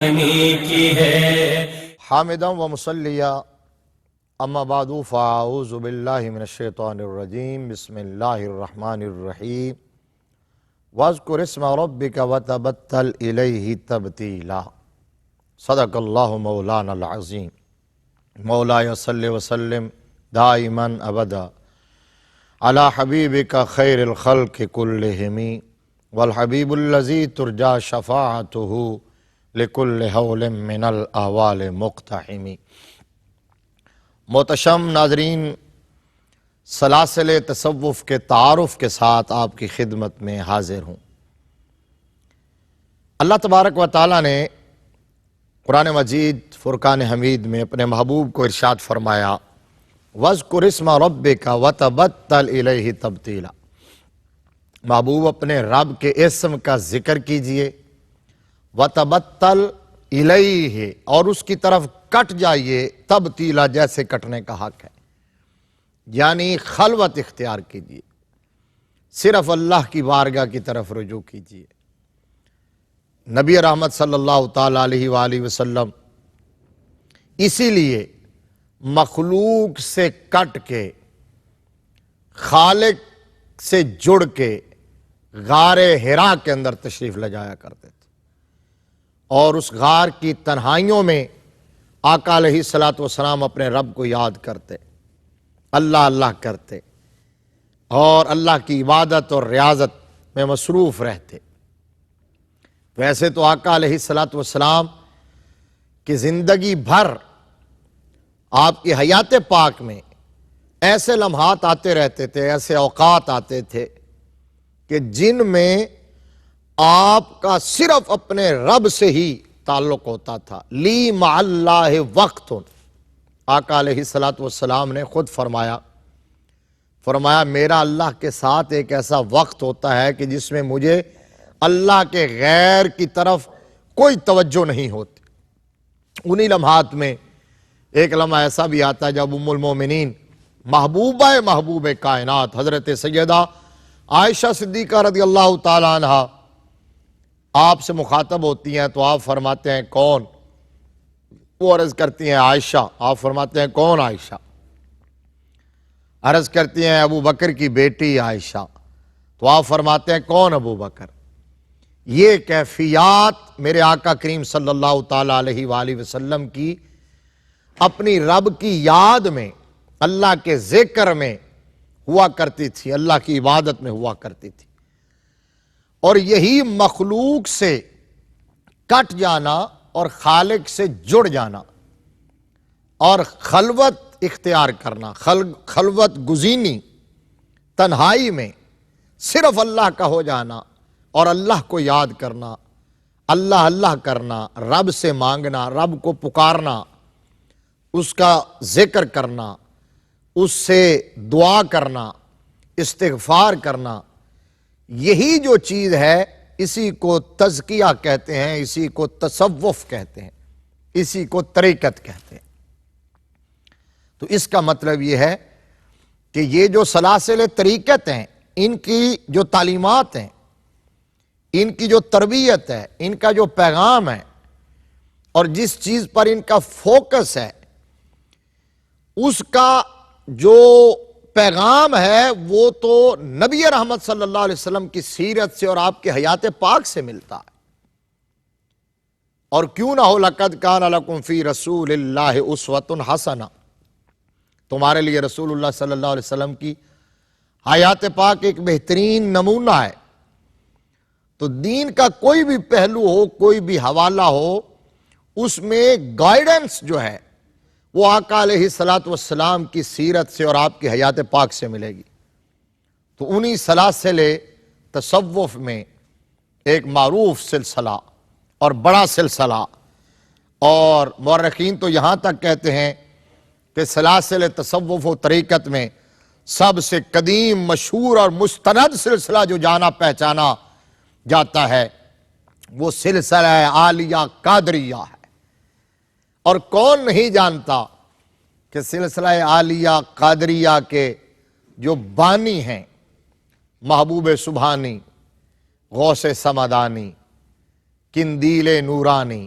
کی ہے حامدا و مصلیہ اما بعد فاعوذ باللہ من الشیطان الرجیم بسم اللہ الرحمن الرحیم واذکر اسم ربک وتبتل الیہ تبتیلا صدق اللہ مولانا العظیم مولایا صلی وسلم دائما ابدا علی حبیبک خیر الخلق کلہم والحبیب الذی ترجا شفاعتہ لکل حول من الاحوال مقتحم۔ محتشم ناظرین، سلاسل تصوف کے تعارف کے ساتھ آپ کی خدمت میں حاضر ہوں۔ اللہ تبارک و تعالیٰ نے قرآن مجید فرقان حمید میں اپنے محبوب کو ارشاد فرمایا وَاذْكُرِ اسْمَ رَبِّكَ وَتَبَتَّلْ إِلَيْهِ تَبْتِيلًا۔ محبوب اپنے رب کے اسم کا ذکر کیجئے، وَتَبَتَّلْ إِلَيْهِ، اور اس کی طرف کٹ جائیے، تبتیلا جیسے کٹنے کا حق ہے، یعنی خلوت اختیار کیجئے، صرف اللہ کی بارگاہ کی طرف رجوع کیجئے۔ نبی رحمت صلی اللہ تعالیٰ علیہ وآلہ وسلم اسی لیے مخلوق سے کٹ کے خالق سے جڑ کے غار حرا کے اندر تشریف لے جایا کرتے تھے، اور اس غار کی تنہائیوں میں آقا علیہ الصلوۃ والسلام اپنے رب کو یاد کرتے، اللہ اللہ کرتے، اور اللہ کی عبادت اور ریاضت میں مصروف رہتے۔ ویسے تو آقا علیہ الصلوۃ والسلام کی زندگی بھر آپ کی حیات پاک میں ایسے لمحات آتے رہتے تھے، ایسے اوقات آتے تھے کہ جن میں آپ کا صرف اپنے رب سے ہی تعلق ہوتا تھا۔ لی مع اللہ وقت، آقا علیہ الصلوۃ والسلام نے خود فرمایا میرا اللہ کے ساتھ ایک ایسا وقت ہوتا ہے کہ جس میں مجھے اللہ کے غیر کی طرف کوئی توجہ نہیں ہوتی۔ انہی لمحات میں ایک لمحہ ایسا بھی آتا ہے جب ام المومنین محبوب کائنات حضرت سیدہ عائشہ صدیقہ رضی اللہ تعالیٰ عنہ آپ سے مخاطب ہوتی ہیں تو آپ فرماتے ہیں کون؟ وہ عرض کرتی ہیں عائشہ۔ آپ فرماتے ہیں کون عائشہ؟ عرض کرتی ہیں ابو بکر کی بیٹی عائشہ۔ تو آپ فرماتے ہیں کون ابو بکر؟ یہ کیفیات میرے آقا کریم صلی اللہ تعالیٰ علیہ وآلہ وسلم کی اپنی رب کی یاد میں، اللہ کے ذکر میں ہوا کرتی تھی، اللہ کی عبادت میں ہوا کرتی تھی۔ اور یہی مخلوق سے کٹ جانا اور خالق سے جڑ جانا اور خلوت اختیار کرنا، خلوت گزینی، تنہائی میں صرف اللہ کا ہو جانا اور اللہ کو یاد کرنا، اللہ اللہ کرنا، رب سے مانگنا، رب کو پکارنا، اس کا ذکر کرنا، اس سے دعا کرنا، استغفار کرنا، یہی جو چیز ہے اسی کو تزکیہ کہتے ہیں، اسی کو تصوف کہتے ہیں، اسی کو طریقت کہتے ہیں۔ تو اس کا مطلب یہ ہے کہ یہ جو سلاسل طریقت ہیں، ان کی جو تعلیمات ہیں، ان کی جو تربیت ہے، ان کا جو پیغام ہے، اور جس چیز پر ان کا فوکس ہے، اس کا جو پیغام ہے وہ تو نبی رحمت صلی اللہ علیہ وسلم کی سیرت سے اور آپ کے حیات پاک سے ملتا ہے۔ اور کیوں نہ ہو، لَقَدْ كَانَ لَكُمْ فِي رَسُولِ اللَّهِ أُسْوَةٌ حَسَنَةٌ، تمہارے لیے رسول اللہ صلی اللہ علیہ وسلم کی حیات پاک ایک بہترین نمونہ ہے۔ تو دین کا کوئی بھی پہلو ہو، کوئی بھی حوالہ ہو، اس میں گائیڈنس جو ہے وہ آقا علیہ الصلوۃ والسلام کی سیرت سے اور آپ کی حیات پاک سے ملے گی۔ تو انہی سلاسل تصوف میں ایک معروف سلسلہ اور بڑا سلسلہ، اور مورخین تو یہاں تک کہتے ہیں کہ سلاسل تصوف و طریقت میں سب سے قدیم، مشہور اور مستند سلسلہ جو جانا پہچانا جاتا ہے وہ سلسلہ عالیہ قادریہ ہے۔ اور کون نہیں جانتا کہ سلسلہ عالیہ قادریہ کے جو بانی ہیں محبوب سبحانی، غوث سمدانی، قندیل نورانی،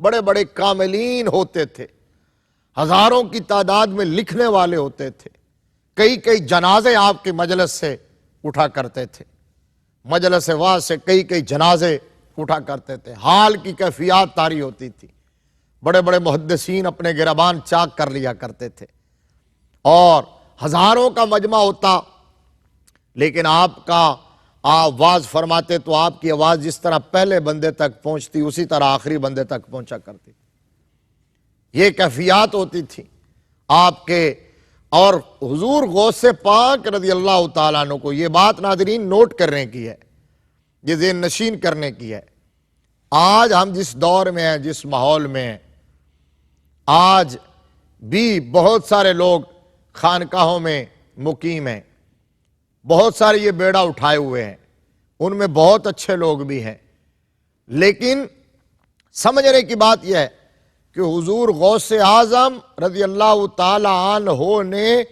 بڑے بڑے کاملین ہوتے تھے، ہزاروں کی تعداد میں لکھنے والے ہوتے تھے، کئی کئی جنازے آپ کے مجلس سے اٹھا کرتے تھے، مجلس واعظ سے کئی کئی جنازے اٹھا کرتے تھے، حال کی کیفیات طاری ہوتی تھی، بڑے بڑے محدثین اپنے گربان چاک کر لیا کرتے تھے، اور ہزاروں کا مجمع ہوتا، لیکن آپ کا آواز فرماتے تو آپ کی آواز جس طرح پہلے بندے تک پہنچتی اسی طرح آخری بندے تک پہنچا کرتی، یہ کیفیات ہوتی تھی آپ کے۔ اور حضور غوث پاک رضی اللہ تعالیٰ عنہ کو یہ بات ناظرین نوٹ کرنے کی ہے، یہ ذہن نشین کرنے کی ہے، آج ہم جس دور میں ہیں، جس ماحول میں ہیں، آج بھی بہت سارے لوگ خانقاہوں میں مقیم ہیں، بہت سارے یہ بیڑا اٹھائے ہوئے ہیں، ان میں بہت اچھے لوگ بھی ہیں، لیکن سمجھنے کی بات یہ ہے کہ حضور غوث اعظم رضی اللہ تعالی عنہ نے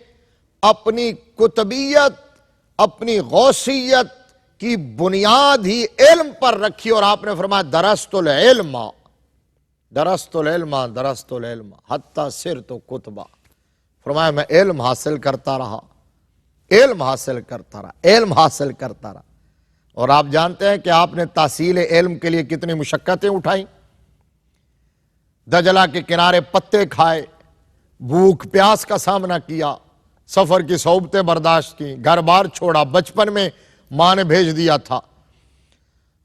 اپنی قطبیت، اپنی غوثیت کی بنیاد ہی علم پر رکھی، اور آپ نے فرمایا درست العلم درست العلم درست العلم حتی صرت کتبہ، فرمایا میں علم حاصل کرتا رہا، علم حاصل کرتا رہا، علم حاصل کرتا رہا۔ اور آپ جانتے ہیں کہ آپ نے تحصیل علم کے لیے کتنی مشقتیں اٹھائیں، دجلہ کے کنارے پتے کھائے، بھوک پیاس کا سامنا کیا، سفر کی صعوبتیں برداشت کی، گھر بار چھوڑا، بچپن میں ماں نے بھیج دیا تھا،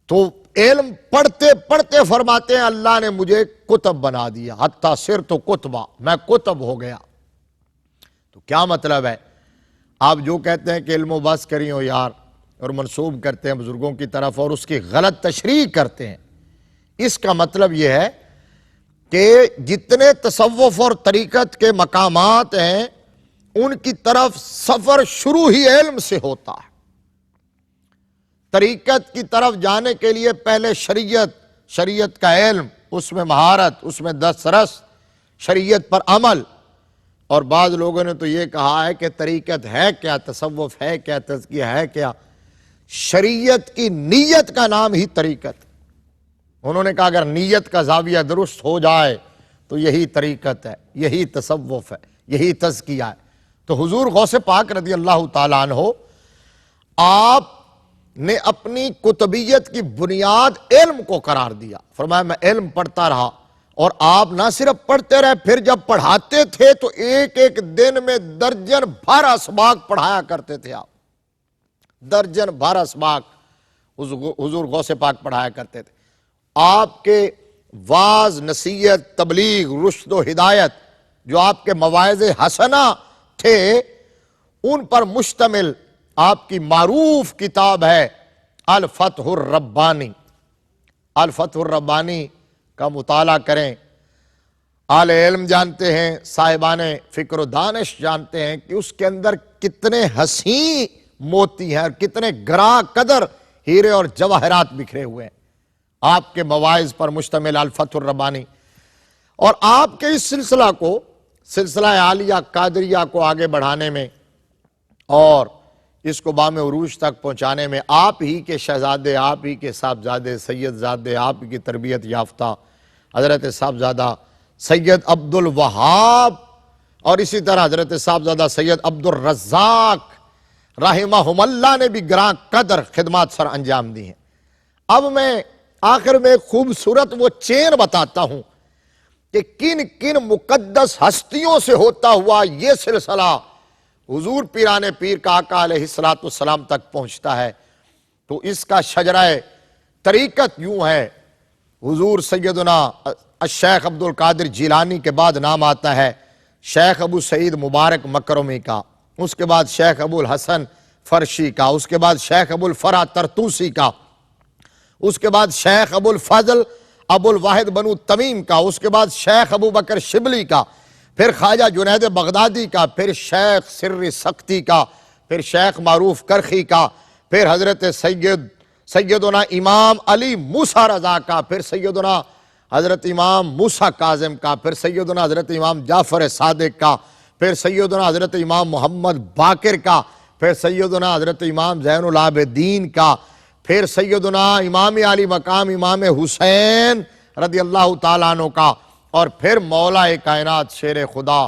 تو علم پڑھتے پڑھتے فرماتے ہیں اللہ نے مجھے کتب بنا دیا، حتی صرت کتبہ، میں کتب ہو گیا۔ تو کیا مطلب ہے؟ آپ جو کہتے ہیں کہ علم و بس کری ہو یار، اور منسوب کرتے ہیں بزرگوں کی طرف اور اس کی غلط تشریح کرتے ہیں، اس کا مطلب یہ ہے کہ جتنے تصوف اور طریقت کے مقامات ہیں ان کی طرف سفر شروع ہی علم سے ہوتا ہے۔ طریقت کی طرف جانے کے لیے پہلے شریعت کا علم، اس میں مہارت، اس میں دسترس، شریعت پر عمل۔ اور بعض لوگوں نے تو یہ کہا ہے کہ طریقت ہے کیا، تصوف ہے کیا، تزکیہ ہے کیا؟ شریعت کی نیت کا نام ہی طریقت۔ انہوں نے کہا اگر نیت کا زاویہ درست ہو جائے تو یہی طریقت ہے، یہی تصوف ہے، یہی تزکیہ ہے۔ تو حضور غوث پاک رضی اللہ تعالیٰ عنہ، آپ نے اپنی قطبیت کی بنیاد علم کو قرار دیا، فرمایا میں علم پڑھتا رہا، اور آپ نہ صرف پڑھتے رہے، پھر جب پڑھاتے تھے تو ایک ایک دن میں درجن بھر اسباق پڑھایا کرتے تھے، آپ درجن بھر اسباق حضور غوث پاک پڑھایا کرتے تھے۔ آپ کے واعظ، نصیحت، تبلیغ، رشد و ہدایت جو آپ کے مواعظ حسنہ تھے، ان پر مشتمل آپ کی معروف کتاب ہے الفتح الربانی۔ الفتح الربانی کا مطالعہ کریں، اہل علم جانتے ہیں، صاحبان فکر و دانش جانتے ہیں کہ اس کے اندر کتنے حسین موتی ہیں اور کتنے گراں قدر ہیرے اور جواہرات بکھرے ہوئے ہیں، آپ کے مواعظ پر مشتمل الفتح الربانی۔ اور آپ کے اس سلسلہ کو، سلسلہ عالیہ قادریہ کو آگے بڑھانے میں اور اس کو بام عروج تک پہنچانے میں آپ ہی کے شہزادے، آپ ہی کے صاحبزادے سید زادے، آپ ہی کی تربیت یافتہ حضرت صاحبزادہ سید عبد الوہاب، اور اسی طرح حضرت صاحبزادہ سید عبد الرزاق رحمہم اللہ نے بھی گراں قدر خدمات سر انجام دی ہیں۔ اب میں آخر میں خوبصورت وہ چین بتاتا ہوں کہ کن کن مقدس ہستیوں سے ہوتا ہوا یہ سلسلہ حضور پیران پیر کا آقا علیہ السلام تک پہنچتا ہے۔ تو اس کا شجرہ طریقت یوں ہے، حضور سیدنا الشیخ عبد القادر جیلانی کے بعد نام آتا ہے شیخ ابو سعید مبارک مکرمی کا، اس کے بعد شیخ ابو الحسن فرشی کا، اس کے بعد شیخ ابو الفرا ترتوسی کا، اس کے بعد شیخ ابو الفضل ابو الواحد بنو تمیم کا، اس کے بعد شیخ ابو بکر شبلی کا، پھر خواجہ جنید بغدادی کا، پھر شیخ سر سختی کا، پھر شیخ معروف کرخی کا، پھر حضرت سیدنا امام علی موسیٰ رضا کا، پھر سیدنا حضرت امام موسیٰ کاظم کا، پھر سیدنا حضرت امام جعفر صادق کا، پھر سیدنا حضرت امام محمد باقر کا، پھر سیدنا حضرت امام زین العابدین کا، پھر سیدنا امام علی مقام امام حسین رضی اللہ تعالیٰ عنہ کا، اور پھر مولا کائنات شیر خدا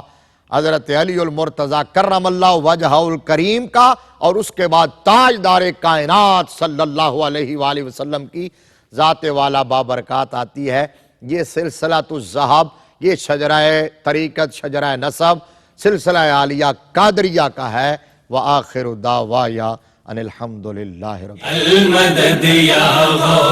حضرت علی المرتضیٰ کرم اللہ وجہہ الکریم کا، اور اس کے بعد تاجدار کائنات صلی اللہ علیہ وآلہ وسلم کی ذات والا بابرکات آتی ہے۔ یہ سلسلۃ الذہب، یہ شجرہ طریقت، شجرہ نسب، سلسلہ عالیہ قادریہ کا ہے۔ وآخر دعوایا ان الحمدللہ رب المدد یا غوث